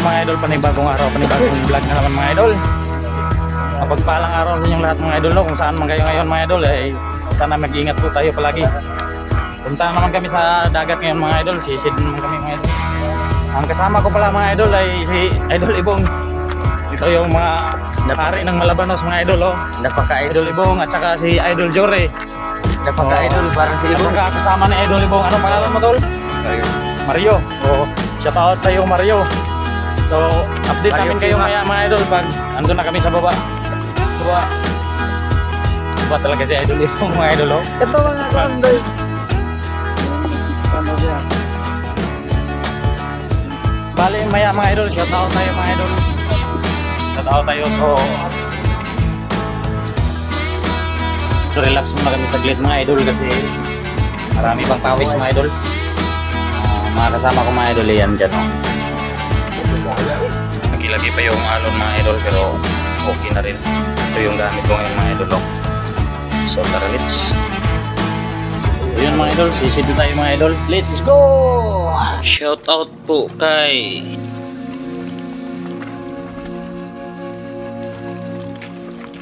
mga idol, panibagong araw, panibagong vlog na naman mga idol. Mapagpalang araw sa inyong lahat mga idol, no? Kung saan man kayo ngayon mga idol, sana mag-iingat po tayo palagi. Punta naman kami sa dagat ngayon mga idol, sisid naman kami mga idol. Ang kasama ko pala mga idol ay si Idol Ibong. Ito yung mga hari ng Malabanos mga idol, oh. Napaka-Idol Ibong at saka si Idol Jore. Napaka-idol parang si Ibong. Kasama ni Idol Ibong. Anong pangalan mo tol? Mario. Oh, shout out sa iyo Mario. So, update Mario namin kayo maya mga idol pag andun na kami sa baba. Baba talaga si Idol Ibong mga idol, oh. Ito mga idol. Bali maya mga idol, shout out tayo mga idol. Shout out tayo. So relax muna kami saglit mga idol kasi marami pang pawis mga idol. Mga kasama ko mga idol yan dyan, oh. Lagi pa yung alon mga idol pero okay na rin. Ito yung gamit ko ngayon mga idol, oh. So tara, let's. So yun mga idol, sisid tayo mga idol. Let's go! Shout out po kay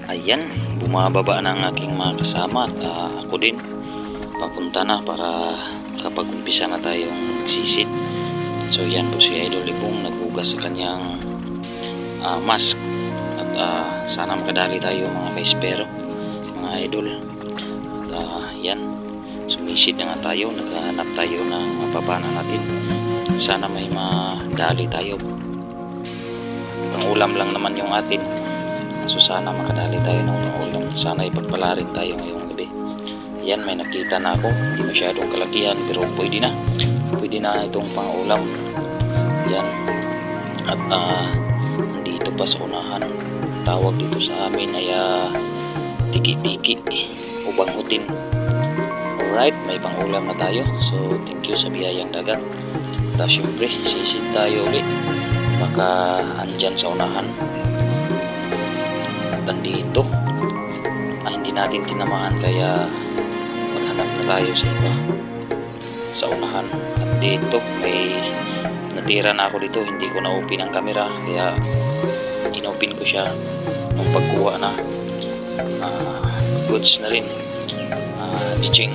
ayan, bumababa na ang aking mga kasama at ako din papunta na para kapag umpisa na tayong sisid. So yan po si Idol Ibong naghugas sa kanyang mask at sana makadali tayo mga kaispero mga idol. At yan, sumisid na nga tayo, naghahanap tayo ng mapapana natin. Sana may madali tayo. Pangulam lang naman yung atin. So sana makadali tayo ng pangulam. Sana ipagpala rin tayo ngayong gabi. Yan, may nakita na ako. Hindi masyadong kalakihan pero pwede na. Pwede na itong pangulam. Yan. At dito pa sa unahan. Tawag dito sa amin ay tiki-tiki o bangutin. Alright, may pangulam na tayo. So thank you sa biyayang dagat. At syempre sisid tayo ulit. Baka andyan sa unahan. Nandito hindi natin tinamaan kaya maghanap na tayo sa iba sa unahan. At dito may natira na ako dito, hindi ko na-open ang camera kaya in-open ko siya nung pagkuha na goods na rin teaching.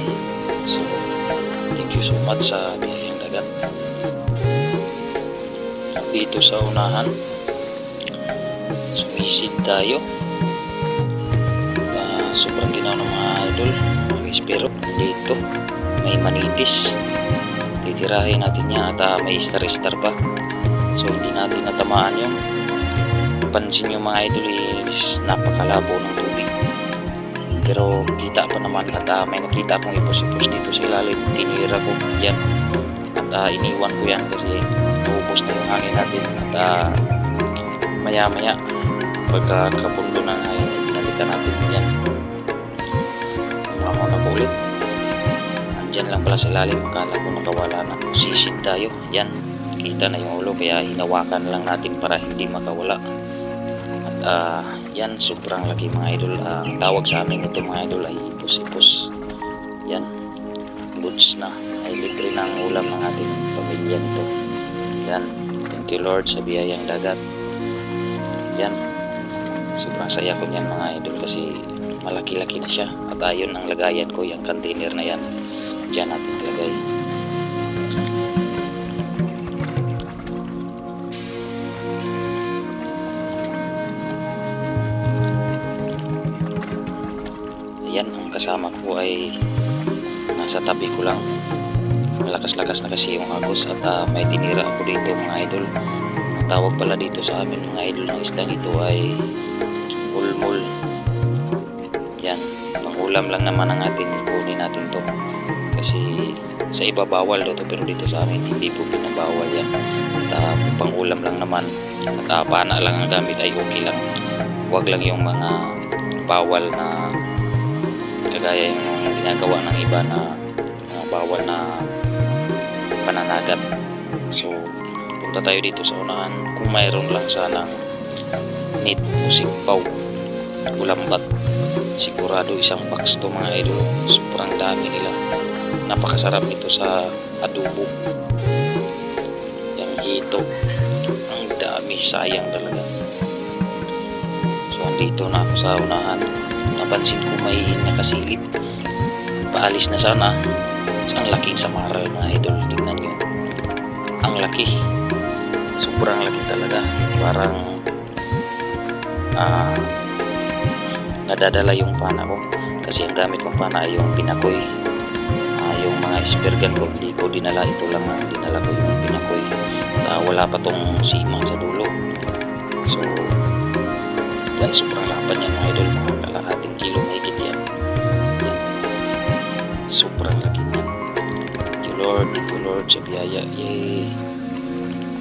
So thank you so much sa biyayang dagat. At dito sa unahan sumisid tayo. Sobrang ginaw ng mga idol pero dito may manitis, titirahin natin yan at may star pa, so hindi natin natamaan yung pansin yung mga idol is napakalabo ng tubig pero kita pa naman at may nakita akong ipos-ipos dito sa ilalim. Tinira ko yan at iniwan ko yan kasi tuubos na yung hangin natin at maya maya pagkakapundo ng hangin pinalitan natin yan. Ako na po ulit. Andyan lang pala sa lalim. Akala ko nakawala na. Sisid tayo. Yan. Kita na yung ulo. Kaya hinawakan lang natin para hindi makawala. At yan. Sobrang laki mga idol. Tawag sa amin ito mga idol ay ipos-ipos. Yan. Goods na. Ay libre na ang ulam ng ating pamilya nito. Yan. Thank you Lord sa biyayang dagat. Yan. Sobrang saya ko niyan mga idol kasi malaki-laki na siya at ayun ang lagayan ko, yung container na yan dyan natin ilagay. Ayan, ang kasama ko ay nasa tabi ko lang. Malakas-lakas na kasi yung agos at may tinira ako dito mga idol. Ang tawag pala dito sa amin mga idol ng isdang ito ay ulmul. Yan, pangulam lang naman ang atin, kunin natin to kasi sa iba bawal dito pero dito sa amin hindi po pinabawal yan at pangulam lang naman at pana lang ang gamit ay okay lang. Huwag lang yung mga bawal na kagaya yung ginagawa ng iba na mga bawal na pananagat. So punta tayo dito sa unahan kung mayroon lang sanang net o sipaw o lambat. Sigurado isang box to mga idol. Sobrang dami nila. Napakasarap nito sa adobo. Yung hito Ang dami, sayang talaga. So andito na ako sa unahan. Napansin ko may nakasilip. Paalis na sana. Ang laki sa maral mga idol. Tingnan nyo. Ang laki. Sobrang laki talaga. Parang nadadala yung pana ko. Kasi ang gamit kong pana ay yung pinakoy. Yung mga ispergan ko, hindi ko dinala. Ito lang ang dinala ko, yung pinakoy. Wala pa tong sima sa dulo. So yan, sobrang laban yan mga idol. Mga kalahating kilo mahigit yan. Sobrang laki yan. Thank you Lord sa biyaya. Yay!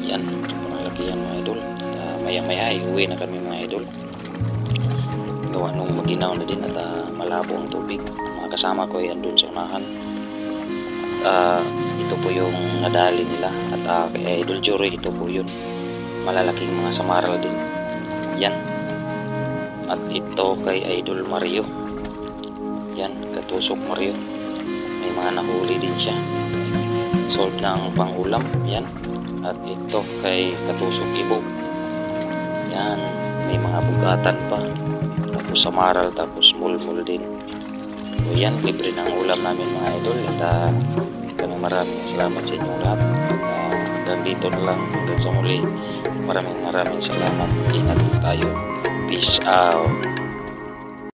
Yan, sobrang laki yan mga idol. Maya maya uwi na kami mga idol. Gawa nung maginaw na din at malabo ang tubig. Mga kasama ko yan doon sa unahan. Ito po yung nadali nila. At kay Idol Jory, ito po yun. Malalaking mga samaral din. Yan. At ito kay Idol Mario. Yan, katusok Mario. May mga nahuli din siya. Sold ng pangulam. Yan. At ito kay katusok Ibo. Yan. May mga bugatan pa. Tapos samaral, tapos mulmul din. So yan, libre ng ulam namin mga idol. At kami maraming salamat sa inyo lahat. Hanggang dito na lang. Hanggang sa muli. Maraming salamat. Ingat tayo. Peace out.